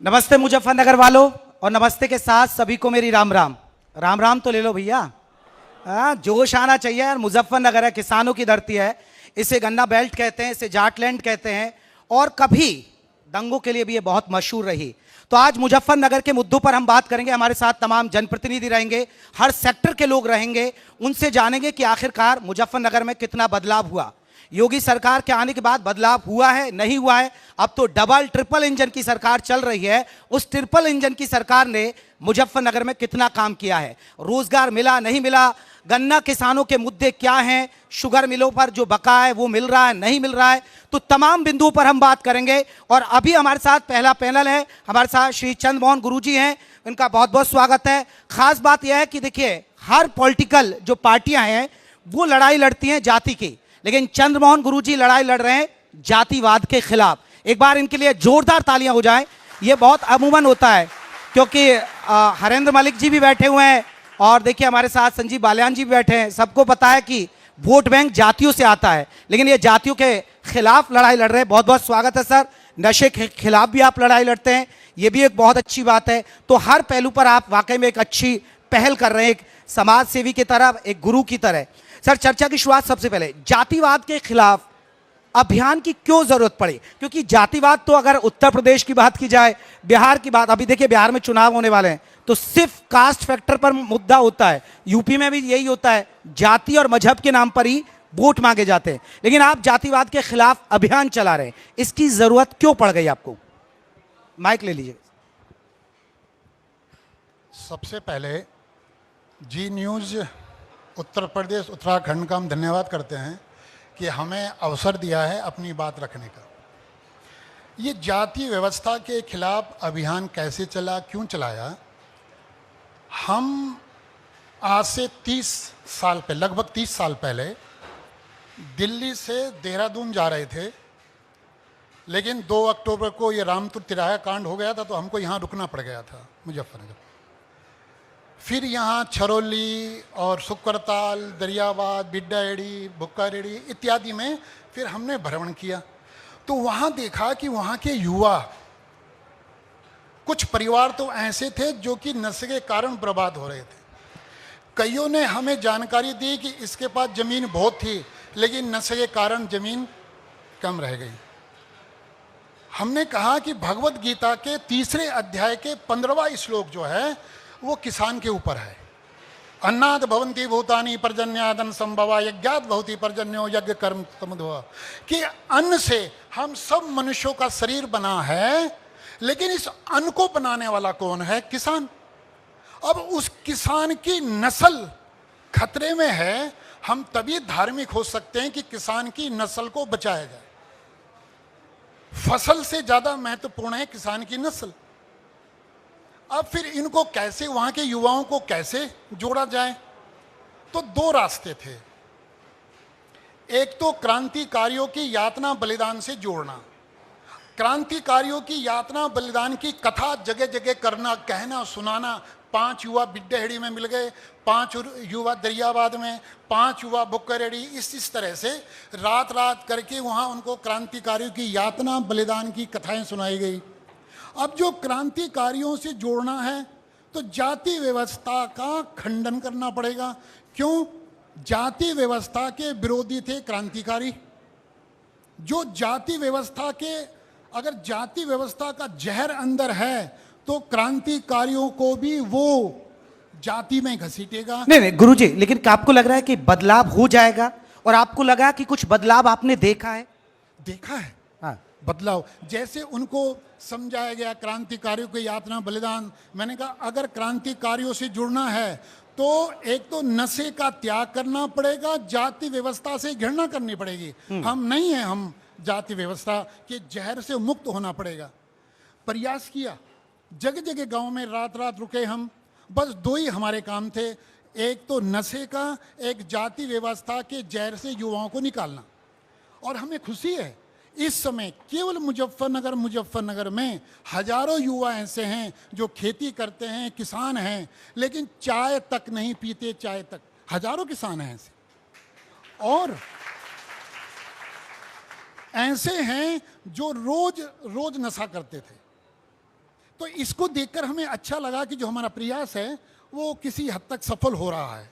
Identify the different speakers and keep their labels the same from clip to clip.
Speaker 1: नमस्ते मुजफ्फरनगर वालों और नमस्ते के साथ सभी को मेरी राम राम। राम राम तो ले लो भैया। जोश आना चाहिए यार। मुजफ्फरनगर है, किसानों की धरती है। इसे गन्ना बेल्ट कहते हैं, इसे जाटलैंड कहते हैं और कभी दंगों के लिए भी ये बहुत मशहूर रही। तो आज मुजफ्फरनगर के मुद्दों पर हम बात करेंगे। हमारे साथ तमाम जनप्रतिनिधि रहेंगे, हर सेक्टर के लोग रहेंगे। उनसे जानेंगे कि आखिरकार मुजफ्फरनगर में कितना बदलाव हुआ। योगी सरकार के आने के बाद बदलाव हुआ है, नहीं हुआ है? अब तो डबल ट्रिपल इंजन की सरकार चल रही है। उस ट्रिपल इंजन की सरकार ने मुजफ्फरनगर में कितना काम किया है? रोजगार मिला, नहीं मिला? गन्ना किसानों के मुद्दे क्या हैं? शुगर मिलों पर जो बकाया है वो मिल रहा है, नहीं मिल रहा है? तो तमाम बिंदुओं पर हम बात करेंगे। और अभी हमारे साथ पहला पैनल है, हमारे साथ श्री चंद्रमोहन गुरुजी हैं। इनका बहुत बहुत स्वागत है। खास बात यह है कि देखिए, हर पॉलिटिकल जो पार्टियां हैं वो लड़ाई लड़ती हैं जाति की, लेकिन चंद्रमोहन गुरुजी लड़ाई लड़ रहे हैं जातिवाद के खिलाफ। एक बार इनके लिए जोरदार तालियां हो जाएं। ये बहुत अमूमन होता है क्योंकि हरेंद्र मलिक जी भी बैठे हुए हैं और देखिए हमारे साथ संजीव बालियान जी भी बैठे हैं। सबको पता है कि वोट बैंक जातियों से आता है, लेकिन ये जातियों के खिलाफ लड़ाई लड़ रहे हैं। बहुत बहुत स्वागत है सर। नशे के खिलाफ भी आप लड़ाई लड़ते हैं, ये भी एक बहुत अच्छी बात है। तो हर पहलू पर आप वाकई में एक अच्छी पहल कर रहे हैं, एक समाज सेवी की तरह, एक गुरु की तरह। सर, चर्चा की शुरुआत सबसे पहले जातिवाद के खिलाफ अभियान की क्यों जरूरत पड़ी? क्योंकि जातिवाद तो अगर उत्तर प्रदेश की बात की जाए, बिहार की बात, अभी देखिए बिहार में चुनाव होने वाले हैं तो सिर्फ कास्ट फैक्टर पर मुद्दा होता है। यूपी में भी यही होता है, जाति और मजहब के नाम पर ही वोट मांगे जाते हैं। लेकिन आप जातिवाद के खिलाफ अभियान चला रहे हैं, इसकी जरूरत क्यों पड़ गई आपको? माइक ले लीजिए।
Speaker 2: सबसे पहले जी न्यूज़ उत्तर प्रदेश उत्तराखंड का हम धन्यवाद करते हैं कि हमें अवसर दिया है अपनी बात रखने का। ये जाति व्यवस्था के खिलाफ अभियान कैसे चला, क्यों चलाया? हम आज से 30 साल पहले, लगभग 30 साल पहले दिल्ली से देहरादून जा रहे थे, लेकिन 2 अक्टूबर को ये रामपुर तिराहा कांड हो गया था तो हमको यहाँ रुकना पड़ गया था मुजफ्फरनगर। फिर यहाँ छरौली और सुकरताल, दरियाबाद, बिड्डाएड़ी, भुक्कारेड़ी इत्यादि में फिर हमने भ्रमण किया। तो वहाँ देखा कि वहाँ के युवा, कुछ परिवार तो ऐसे थे जो कि नशे के कारण बर्बाद हो रहे थे। कईयों ने हमें जानकारी दी कि इसके पास ज़मीन बहुत थी लेकिन नशे के कारण ज़मीन कम रह गई। हमने कहा कि भगवत गीता के 3 अध्याय के 15वां श्लोक जो है वो किसान के ऊपर है। अन्नाद भवन्ति भूतानि पर्जन्यादन संभवा यज्ञात भवति पर्जन्यो यज्ञ कर्म तमुद्भवा। कि अन्न से हम सब मनुष्यों का शरीर बना है, लेकिन इस अन्न को बनाने वाला कौन है? किसान। अब उस किसान की नस्ल खतरे में है। हम तभी धार्मिक हो सकते हैं कि किसान की नस्ल को बचाया जाए। फसल से ज्यादा महत्वपूर्ण है किसान की नस्ल। अब फिर इनको कैसे, वहां के युवाओं को कैसे जोड़ा जाए? तो 2 रास्ते थे। एक तो क्रांतिकारियों की यातना बलिदान से जोड़ना। क्रांतिकारियों की यातना बलिदान की कथा जगह जगह करना, कहना, सुनाना। 5 युवा बिड्डाहेड़ी में मिल गए, 5 युवा दरियाबाद में, 5 युवा बुक्करेड़ी। इस तरह से रात रात करके वहाँ उनको क्रांतिकारियों की यातना बलिदान की कथाएं सुनाई गई। अब जो क्रांतिकारियों से जोड़ना है तो जाति व्यवस्था का खंडन करना पड़ेगा। क्यों? जाति व्यवस्था के विरोधी थे क्रांतिकारी। जो जाति व्यवस्था के, अगर जाति व्यवस्था का जहर अंदर है तो क्रांतिकारियों को भी वो जाति में घसीटेगा।
Speaker 1: नहीं गुरुजी, लेकिन क्या आपको लग रहा है कि बदलाव हो जाएगा? और आपको लगा कि कुछ बदलाव आपने देखा है?
Speaker 2: देखा है।
Speaker 1: हाँ।
Speaker 2: बदलाव जैसे उनको समझाया गया, क्रांतिकारियों की यातना बलिदान। मैंने कहा अगर क्रांतिकारियों से जुड़ना है तो एक तो नशे का त्याग करना पड़ेगा, जाति व्यवस्था से घृणा करनी पड़ेगी। हम नहीं हैं, हम जाति व्यवस्था के जहर से मुक्त होना पड़ेगा। प्रयास किया, जगह जगह गांव में रात रात रुके हम। बस 2 ही हमारे काम थे, एक तो नशे का, एक जाति व्यवस्था के जहर से युवाओं को निकालना। और हमें खुशी है इस समय केवल मुजफ्फरनगर में हजारों युवा ऐसे हैं जो खेती करते हैं, किसान हैं, लेकिन चाय तक नहीं पीते। चाय तक हजारों किसान हैं ऐसे। और ऐसे हैं जो रोज रोज नशा करते थे। तो इसको देखकर हमें अच्छा लगा कि जो हमारा प्रयास है वो किसी हद तक सफल हो रहा है।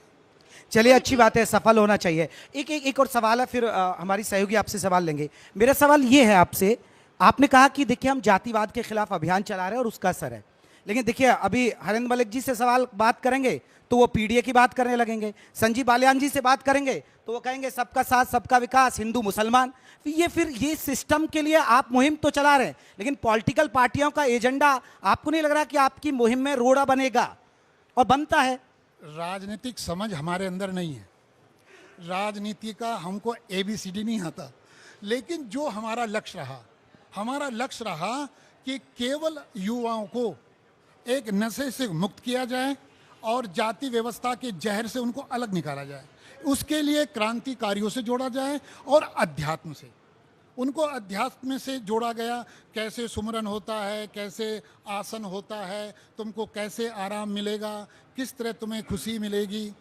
Speaker 1: चलिए, अच्छी बात है, सफल होना चाहिए। एक और सवाल है, फिर हमारी सहयोगी आपसे सवाल लेंगे। मेरा सवाल ये है आपसे, आपने कहा कि देखिए हम जातिवाद के खिलाफ अभियान चला रहे हैं और उसका असर है, लेकिन देखिए अभी हरेंद्र मलिक जी से सवाल बात करेंगे तो वो पीडीए की बात करने लगेंगे, संजीव बालियान जी से बात करेंगे तो वो कहेंगे सबका साथ सबका विकास, हिंदू मुसलमान। फिर ये सिस्टम के लिए आप मुहिम तो चला रहे हैं, लेकिन पॉलिटिकल पार्टियों का एजेंडा आपको नहीं लग रहा कि आपकी मुहिम में रोड़ा बनेगा और बनता है?
Speaker 2: राजनीतिक समझ हमारे अंदर नहीं है, राजनीति का हमको ABCD नहीं आता, लेकिन जो हमारा लक्ष्य रहा कि केवल युवाओं को एक नशे से मुक्त किया जाए और जाति व्यवस्था के जहर से उनको अलग निकाला जाए। उसके लिए क्रांतिकारियों से जोड़ा जाए और अध्यात्म से, उनको अध्यात्म से जोड़ा गया। कैसे सुमरन होता है, कैसे आसन होता है, तुमको कैसे आराम मिलेगा, किस तरह तुम्हें खुशी मिलेगी।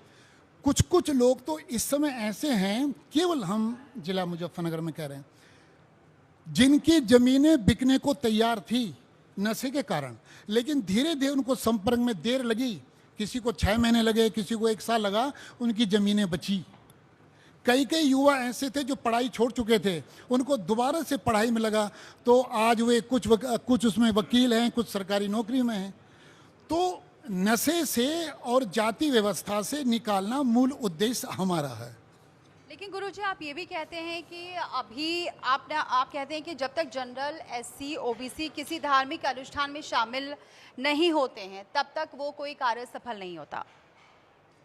Speaker 2: कुछ लोग तो इस समय ऐसे हैं, केवल हम जिला मुजफ्फरनगर में कह रहे हैं, जिनकी जमीनें बिकने को तैयार थी नशे के कारण, लेकिन धीरे धीरे उनको संपर्क में देर लगी, किसी को 6 महीने लगे, किसी को 1 साल लगा, उनकी जमीनें बची। कई युवा ऐसे थे जो पढ़ाई छोड़ चुके थे, उनको दोबारा से पढ़ाई में लगा, तो आज वे कुछ उसमें वकील हैं, कुछ सरकारी नौकरी में हैं। तो नशे से और जाति व्यवस्था से निकालना मूल उद्देश्य हमारा है।
Speaker 3: लेकिन गुरुजी, आप ये भी कहते हैं कि अभी आप कहते हैं कि जब तक जनरल, SC, OBC किसी धार्मिक अनुष्ठान में शामिल नहीं होते हैं तब तक वो कोई कार्य सफल नहीं होता।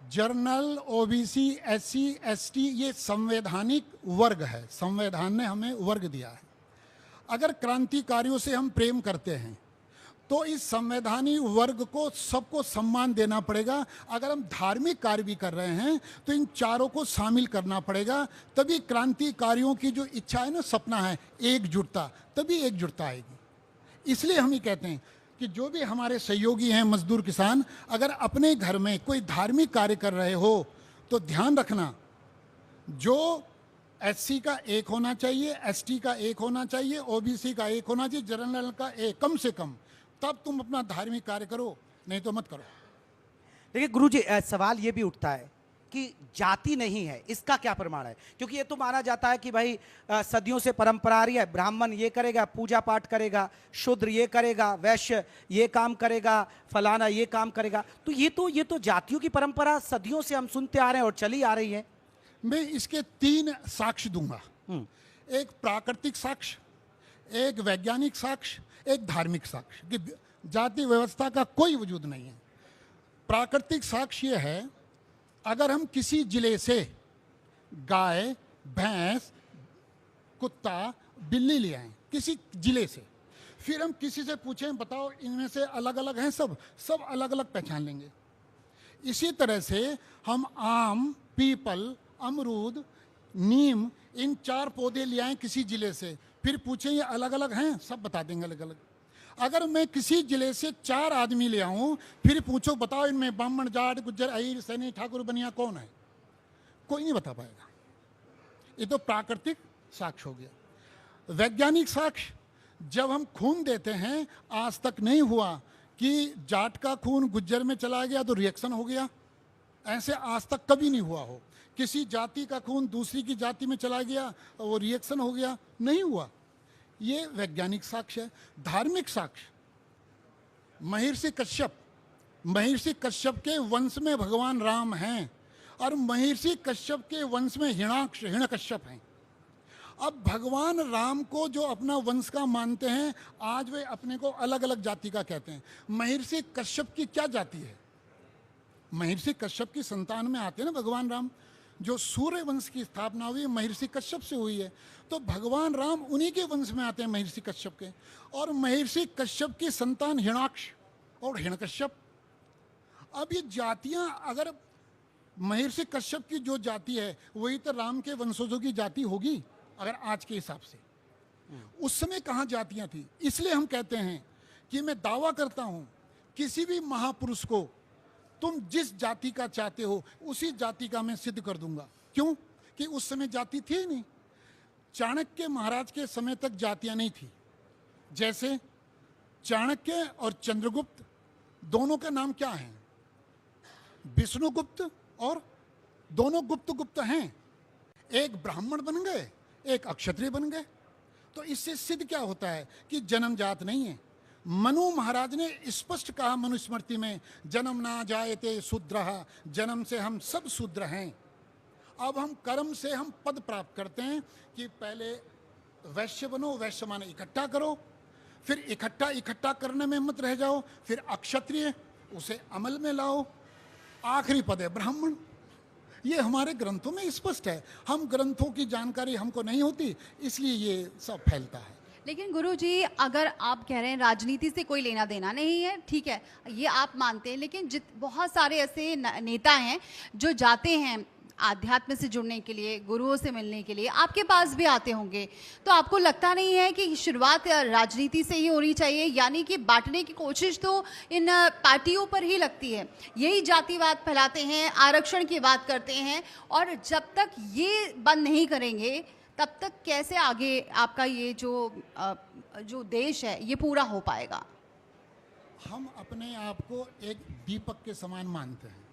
Speaker 2: जनरल, OBC, SC, ST ये संवैधानिक वर्ग है, संविधान ने हमें वर्ग दिया है। अगर क्रांतिकारियों से हम प्रेम करते हैं तो इस संवैधानिक वर्ग को सबको सम्मान देना पड़ेगा। अगर हम धार्मिक कार्य भी कर रहे हैं तो इन चारों को शामिल करना पड़ेगा, तभी क्रांतिकारियों की जो इच्छा है ना, सपना है एकजुटता, तभी एकजुटता आएगी। इसलिए हम ये कहते हैं कि जो भी हमारे सहयोगी हैं, मजदूर किसान, अगर अपने घर में कोई धार्मिक कार्य कर रहे हो तो ध्यान रखना, जो SC का 1 होना चाहिए, ST का 1 होना चाहिए, OBC का 1 होना चाहिए, जनरल का 1 कम से कम, तब तुम अपना धार्मिक कार्य करो, नहीं तो मत करो।
Speaker 1: देखिए गुरुजी, सवाल ये भी उठता है कि जाति नहीं है, इसका क्या प्रमाण है? क्योंकि ये तो माना जाता है कि भाई सदियों से परंपरा आ रही है, ब्राह्मण ये करेगा, पूजा पाठ करेगा, शूद्र ये करेगा, वैश्य ये काम करेगा, फलाना ये काम करेगा। तो ये तो जातियों की परंपरा सदियों से हम सुनते आ रहे हैं और चली आ रही है।
Speaker 2: मैं इसके 3 साक्ष्य दूंगा, एक प्राकृतिक साक्ष्य, एक वैज्ञानिक साक्ष्य, एक धार्मिक साक्ष्य, कि जाति व्यवस्था का कोई वजूद नहीं है। प्राकृतिक साक्ष्य यह है, अगर हम किसी जिले से गाय, भैंस, कुत्ता, बिल्ली ले आए किसी जिले से, फिर हम किसी से पूछें बताओ इनमें से अलग अलग हैं, सब अलग अलग पहचान लेंगे। इसी तरह से हम आम, पीपल, अमरूद, नीम, इन 4 पौधे ले आए किसी जिले से, फिर पूछें ये अलग अलग हैं, सब बता देंगे अलग अलग। अगर मैं किसी जिले से 4 आदमी ले आऊं, फिर पूछो बताओ इनमें ब्राह्मण, जाट, गुज्जर, अहीर, सैनी, ठाकुर, बनिया कौन है, कोई नहीं बता पाएगा। ये तो प्राकृतिक साक्ष्य हो गया। वैज्ञानिक साक्ष्य, जब हम खून देते हैं, आज तक नहीं हुआ कि जाट का खून गुज्जर में चला गया तो रिएक्शन हो गया, ऐसे आज तक कभी नहीं हुआ हो। किसी जाति का खून दूसरी की जाति में चला गया और वो रिएक्शन हो गया, नहीं हुआ। ये वैज्ञानिक साक्ष्य है। धार्मिक साक्ष्य, महर्षि कश्यप के वंश में भगवान राम हैं और महर्षि कश्यप के वंश में हिरण्यकश्यप हैं। अब भगवान राम को जो अपना वंश का मानते हैं, आज वे अपने को अलग अलग जाति का कहते हैं। महर्षि कश्यप की क्या जाति है? महर्षि कश्यप की संतान में आते हैं ना भगवान राम। जो सूर्य वंश की स्थापना हुई महर्षि कश्यप से हुई है, तो भगवान राम उन्हीं के वंश में आते हैं, महर्षि कश्यप के। और महर्षि कश्यप की संतान हिरणाक्ष और हिरण्यकश्यप। अब ये जातियां, अगर महर्षि कश्यप की जो जाति है वही तो राम के वंशजों की जाति होगी अगर आज के हिसाब से। उस समय कहाँ जातियां थी? इसलिए हम कहते हैं कि मैं दावा करता हूं, किसी भी महापुरुष को तुम जिस जाति का चाहते हो उसी जाति का मैं सिद्ध कर दूंगा। क्यों? कि उस समय जाति थी ही नहीं। चाणक्य महाराज के समय तक जातियां नहीं थी। जैसे चाणक्य और चंद्रगुप्त दोनों का नाम क्या है? विष्णुगुप्त, और दोनों गुप्त गुप्त हैं। एक ब्राह्मण बन गए, एक क्षत्रिय बन गए। तो इससे सिद्ध क्या होता है कि जन्मजात नहीं है। मनु महाराज ने स्पष्ट कहा मनुस्मृति में, जन्म ना जायते शूद्रः, जन्म से हम सब शूद्र हैं। अब हम कर्म से हम पद प्राप्त करते हैं कि पहले वैश्य बनो, वैश्य माने इकट्ठा करो, फिर इकट्ठा करने में मत रह जाओ, फिर अक्षत्रिय, उसे अमल में लाओ, आखिरी पद है ब्राह्मण। ये हमारे ग्रंथों में स्पष्ट है। हम ग्रंथों की जानकारी हमको नहीं होती, इसलिए ये सब फैलता है।
Speaker 3: लेकिन गुरुजी, अगर आप कह रहे हैं राजनीति से कोई लेना देना नहीं है, ठीक है, ये आप मानते हैं, लेकिन बहुत सारे ऐसे नेता हैं जो जाते हैं आध्यात्म से जुड़ने के लिए, गुरुओं से मिलने के लिए, आपके पास भी आते होंगे, तो आपको लगता नहीं है कि शुरुआत राजनीति से ही होनी चाहिए? यानी कि बांटने की कोशिश तो इन पार्टियों पर ही लगती है, यही जातिवाद फैलाते हैं, आरक्षण की बात करते हैं, और जब तक ये बंद नहीं करेंगे तब तक कैसे आगे आपका ये जो देश है ये पूरा हो पाएगा?
Speaker 2: हम अपने आप को एक दीपक के समान मानते हैं।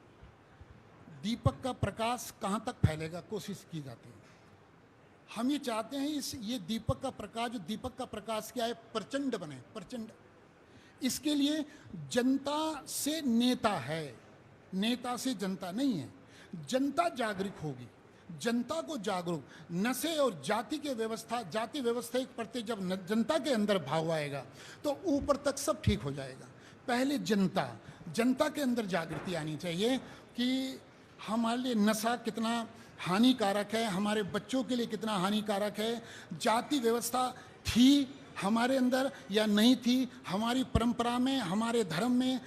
Speaker 2: दीपक का प्रकाश कहाँ तक फैलेगा, कोशिश की जाती है। हम ये चाहते हैं ये दीपक का प्रकाश, जो दीपक का प्रकाश क्या है, प्रचंड बने, प्रचंड। इसके लिए जनता से नेता है, नेता से जनता नहीं है। जनता जागरूक होगी, जनता को जागरूक, नशे और जाति के व्यवस्था, जाति व्यवस्था के प्रति जब जनता के अंदर भाव आएगा तो ऊपर तक सब ठीक हो जाएगा। पहले जनता के अंदर जागृति आनी चाहिए कि हमारे लिए नशा कितना हानिकारक है, हमारे बच्चों के लिए कितना हानिकारक है। जाति व्यवस्था थी हमारे अंदर या नहीं थी, हमारी परंपरा में, हमारे धर्म में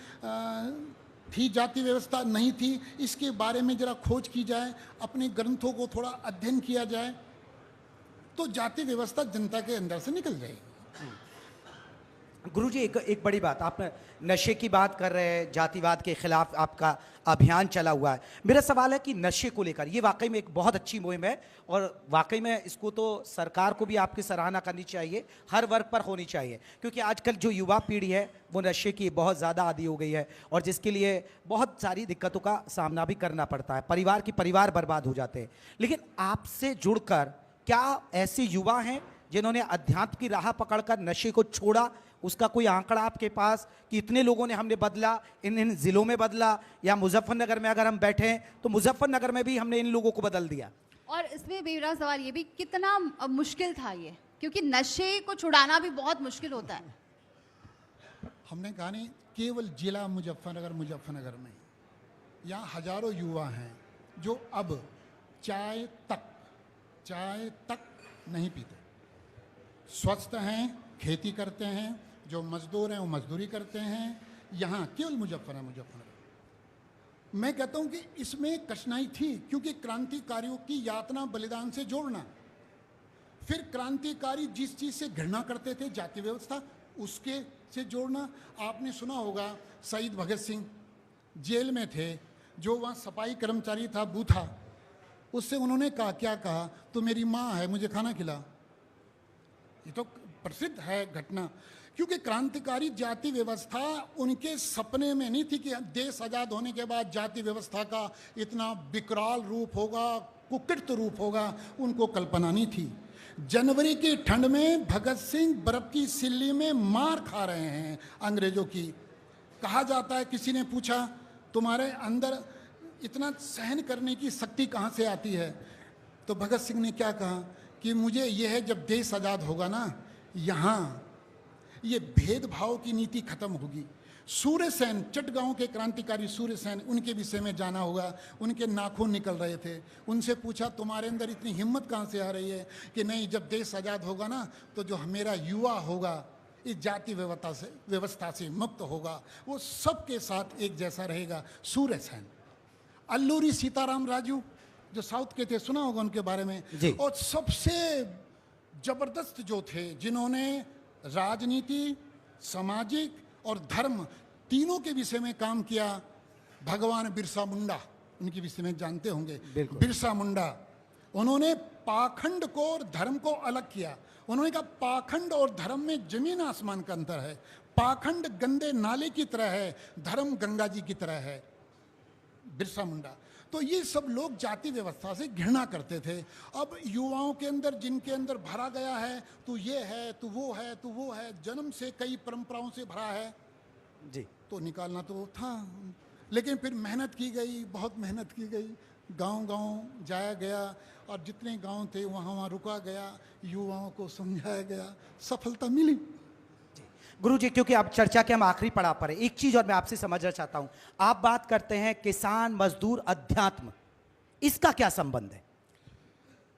Speaker 2: थी जाति व्यवस्था, नहीं थी, इसके बारे में जरा खोज की जाए, अपने ग्रंथों को थोड़ा अध्ययन किया जाए, तो जाति व्यवस्था जनता के अंदर से निकल जाएगी।
Speaker 1: गुरुजी, एक बड़ी बात, आप नशे की बात कर रहे हैं, जातिवाद के खिलाफ आपका अभियान चला हुआ है। मेरा सवाल है कि नशे को लेकर ये वाकई में एक बहुत अच्छी मुहिम है, और वाकई में इसको तो सरकार को भी आपकी सराहना करनी चाहिए, हर वर्ग पर होनी चाहिए, क्योंकि आजकल जो युवा पीढ़ी है वो नशे की बहुत ज़्यादा आदी हो गई है, और जिसके लिए बहुत सारी दिक्कतों का सामना भी करना पड़ता है, परिवार बर्बाद हो जाते हैं। लेकिन आपसे जुड़कर क्या ऐसे युवा हैं जिन्होंने अध्यात्म की राह पकड़कर नशे को छोड़ा? उसका कोई आंकड़ा आपके पास कि इतने लोगों ने हमने बदला, इन जिलों में बदला, या मुजफ्फरनगर में अगर हम बैठे हैं तो मुजफ्फरनगर में भी हमने इन लोगों को बदल दिया?
Speaker 3: और इसमें मेरा सवाल ये भी, कितना मुश्किल था ये, क्योंकि नशे को छुड़ाना भी बहुत मुश्किल होता है।
Speaker 2: हमने कहा नहीं केवल जिला मुजफ्फरनगर में यहाँ हजारों युवा हैं जो अब चाय तक नहीं पीते, स्वस्थ हैं, खेती करते हैं, जो मजदूर हैं वो मजदूरी करते हैं। यहाँ केवल मुजफ्फरनगर। मैं कहता हूँ कि इसमें कठिनाई थी, क्योंकि क्रांतिकारियों की यातना बलिदान से जोड़ना, फिर क्रांतिकारी जिस चीज़ से घृणा करते थे, जाति व्यवस्था, उसके से जोड़ना। आपने सुना होगा शहीद भगत सिंह जेल में थे, जो वहाँ सफाई कर्मचारी था बूथा, उससे उन्होंने कहा, क्या कहा, तो मेरी माँ है, मुझे खाना खिला। ये तो प्रसिद्ध है घटना, क्योंकि क्रांतिकारी जाति व्यवस्था उनके सपने में नहीं थी कि देश आज़ाद होने के बाद जाति व्यवस्था का इतना विकराल रूप होगा, कुकृत रूप होगा, उनको कल्पना नहीं थी। जनवरी की ठंड में भगत सिंह बर्फ की सिल्ली में मार खा रहे हैं अंग्रेजों की। कहा जाता है, किसी ने पूछा तुम्हारे अंदर इतना सहन करने की शक्ति कहाँ से आती है, तो भगत सिंह ने क्या कहा कि मुझे यह है, जब देश आज़ाद होगा ना, यहाँ ये भेदभाव की नीति खत्म होगी। सूर्यसेन, चटगांव के क्रांतिकारी सूर्यसेन, उनके विषय में जाना होगा, उनके नाखून निकल रहे थे। उनसे पूछा तुम्हारे अंदर इतनी हिम्मत कहाँ से आ रही है कि नहीं, जब देश आज़ाद होगा ना तो जो मेरा युवा होगा इस जाति व्यवस्था से मुक्त होगा, वो सबके साथ एक जैसा रहेगा। सूर्यसेन। अल्लूरी सीताराम राजू जो साउथ के थे, सुना होगा उनके बारे में
Speaker 1: जी।
Speaker 2: और सबसे जबरदस्त जो थे, जिन्होंने राजनीति, सामाजिक और धर्म तीनों के विषय में काम किया, भगवान बिरसा मुंडा, उनके विषय में जानते होंगे। बिरसा मुंडा उन्होंने पाखंड को और धर्म को अलग किया। उन्होंने कहा पाखंड और धर्म में जमीन आसमान का अंतर है। पाखंड गंदे नाले की तरह है, धर्म गंगा जी की तरह है। बिरसा मुंडा। तो ये सब लोग जाति व्यवस्था से घृणा करते थे। अब युवाओं के अंदर, जिनके अंदर भरा गया है तू ये है, तू वो है, तू वो है, जन्म से कई परंपराओं से भरा है
Speaker 1: जी,
Speaker 2: तो निकालना तो था। लेकिन फिर मेहनत की गई, बहुत मेहनत की गई, गांव-गांव जाया गया और जितने गांव थे वहाँ रुका गया, युवाओं को समझाया गया, सफलता मिली।
Speaker 1: गुरु जी, क्योंकि अब चर्चा के हम आखिरी पड़ाव पर है, एक चीज और मैं आपसे समझना चाहता हूं। आप बात करते हैं किसान, मजदूर, अध्यात्म, इसका क्या संबंध है?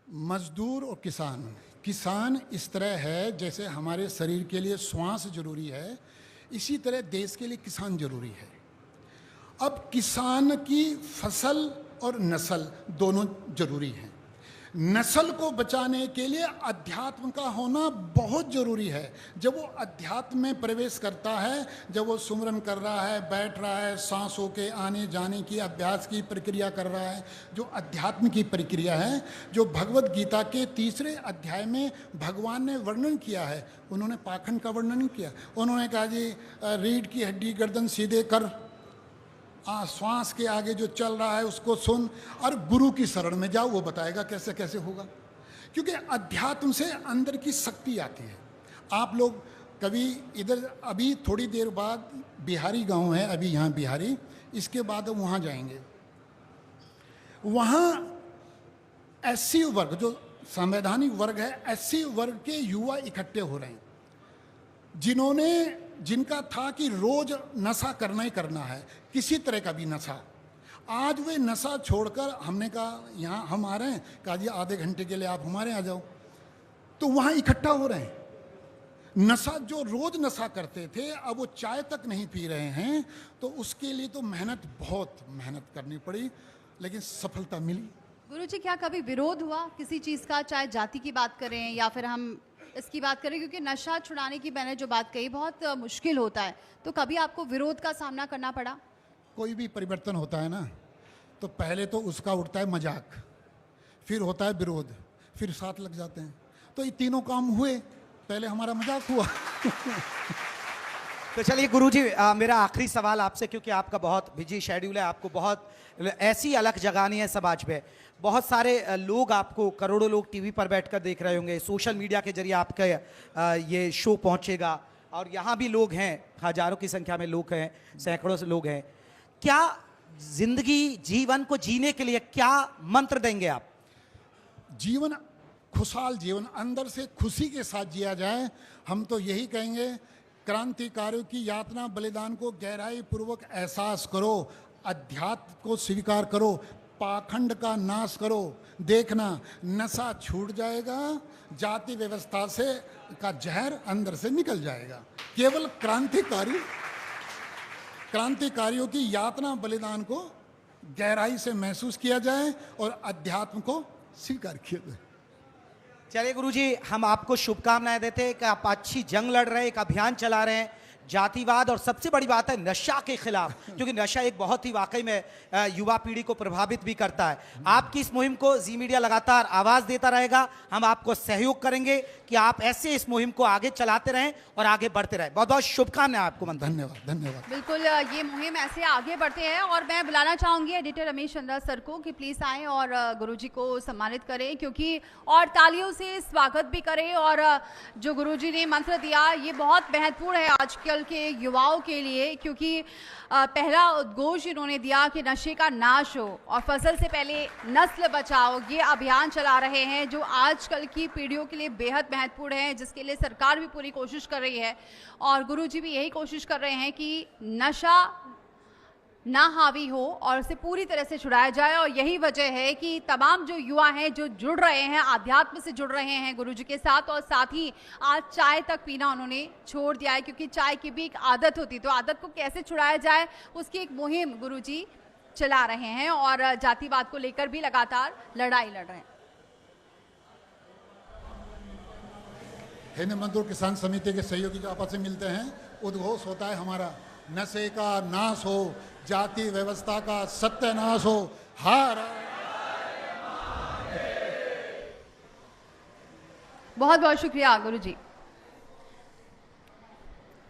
Speaker 2: मजदूर और किसान, किसान इस तरह है जैसे हमारे शरीर के लिए श्वास जरूरी है, इसी तरह देश के लिए किसान जरूरी है। अब किसान की फसल और नस्ल दोनों जरूरी हैं। नस्ल को बचाने के लिए अध्यात्म का होना बहुत जरूरी है। जब वो अध्यात्म में प्रवेश करता है, जब वो सुमरन कर रहा है, बैठ रहा है, सांसों के आने जाने की अभ्यास की प्रक्रिया कर रहा है, जो अध्यात्म की प्रक्रिया है, जो भगवत गीता के 3 अध्याय में भगवान ने वर्णन किया है। उन्होंने पाखंड का वर्णन नहीं किया। उन्होंने कहा जी रीढ़ की हड्डी गर्दन सीधे कर, श्वास के आगे जो चल रहा है उसको सुन, और गुरु की शरण में जाओ, वो बताएगा कैसे कैसे होगा। क्योंकि अध्यात्म से अंदर की शक्ति आती है। आप लोग कभी इधर, अभी थोड़ी देर बाद बिहारी गांव है, अभी यहाँ बिहारी, इसके बाद हम वहाँ जाएंगे। वहाँ एससी वर्ग, जो संवैधानिक वर्ग है, एससी वर्ग के युवा इकट्ठे हो रहे हैं, जिनका था कि रोज नशा करना ही करना है, किसी तरह का भी नशा। आज वे नशा छोड़कर, हमने कहा यहाँ हम आ रहे हैं, कहा जी आधे घंटे के लिए आप हमारे आ जाओ, तो वहाँ इकट्ठा हो रहे हैं। नशा, जो रोज नशा करते थे, अब वो चाय तक नहीं पी रहे हैं। तो उसके लिए तो बहुत मेहनत करनी पड़ी, लेकिन सफलता मिली।
Speaker 3: गुरुजी, क्या कभी विरोध हुआ किसी चीज़ का, चाहे जाति की बात करें या फिर हम इसकी बात करें, क्योंकि नशा छुड़ाने की मैंने जो बात कही बहुत मुश्किल होता है, तो कभी आपको विरोध का सामना करना पड़ा?
Speaker 2: कोई भी परिवर्तन होता है ना, तो पहले तो उसका उठता है मजाक, फिर होता है विरोध, फिर साथ लग जाते हैं। तो ये तीनों काम हुए, पहले हमारा मजाक हुआ।
Speaker 1: तो चलिए गुरुजी, मेरा आखिरी सवाल आपसे, क्योंकि आपका बहुत बिजी शेड्यूल है, आपको बहुत ऐसी अलग जगानी है समाज में। बहुत सारे लोग आपको, करोड़ों लोग टीवी पर बैठकर देख रहे होंगे, सोशल मीडिया के जरिए आपका ये शो पहुंचेगा, और यहाँ भी लोग हैं, हजारों की संख्या में लोग हैं, सैकड़ों से लोग हैं। क्या जिंदगी, जीवन को जीने के लिए क्या मंत्र देंगे आप?
Speaker 2: जीवन, खुशहाल जीवन, अंदर से खुशी के साथ जिया जाए। हम तो यही कहेंगे, क्रांतिकारियों की यातना बलिदान को गहराई पूर्वक एहसास करो, अध्यात्म को स्वीकार करो, पाखंड का नाश करो। देखना, नशा छूट जाएगा, जाति व्यवस्था से का जहर अंदर से निकल जाएगा। केवल क्रांतिकारियों की यातना बलिदान को गहराई से महसूस किया जाए और अध्यात्म को स्वीकार किया जाए।
Speaker 1: चलिए गुरुजी, हम आपको शुभकामनाएं देते हैं कि आप अच्छी जंग लड़ रहे हैं, एक अभियान चला रहे हैं जातिवाद, और सबसे बड़ी बात है नशा के खिलाफ, क्योंकि नशा एक बहुत ही वाकई में युवा पीढ़ी को प्रभावित भी करता है। आपकी इस मुहिम को जी मीडिया लगातार आवाज देता रहेगा, हम आपको सहयोग करेंगे कि आप ऐसे इस मुहिम को आगे चलाते रहें और आगे बढ़ते रहें। बहुत बहुत शुभकामनाएं आपको।
Speaker 2: धन्यवाद, धन्यवाद।
Speaker 3: बिल्कुल, ये मुहिम ऐसे आगे बढ़ते हैं, और मैं बुलाना चाहूंगी एडिटर रमेश चंद्रा सर को कि प्लीज आएं और गुरुजी को सम्मानित करें, क्योंकि और तालियों से स्वागत भी करें। और जो गुरुजी ने मंत्र दिया, ये बहुत महत्वपूर्ण है आजकल के युवाओं के लिए, क्योंकि पहला उद्घोष इन्होंने दिया कि नशे का नाश हो और फसल से पहले नस्ल बचाओ। ये अभियान चला रहे हैं जो आजकल की पीढ़ियों के लिए बेहद महत्वपूर्ण है, जिसके लिए सरकार भी पूरी कोशिश कर रही है, और गुरुजी भी यही कोशिश कर रहे हैं कि नशा ना हावी हो और उसे पूरी तरह से छुड़ाया जाए। और यही वजह है कि तमाम जो युवा हैं जो जुड़ रहे हैं, आध्यात्म से जुड़ रहे हैं गुरुजी के साथ, और साथ ही आज चाय तक पीना उन्होंने छोड़ दिया है, क्योंकि चाय की भी एक आदत होती, तो आदत को कैसे छुड़ाया जाए उसकी एक मुहिम गुरुजी चला रहे हैं, और जातिवाद को लेकर भी लगातार लड़ाई लड़ रहे हैं।
Speaker 2: हिंद मजदूर किसान समिति के सहयोगी जो आपस में मिलते हैं, उद्घोष होता है हमारा, नशे का नाश हो, जाति व्यवस्था का सत्यानाश हो। हर
Speaker 3: बहुत बहुत शुक्रिया गुरु जी।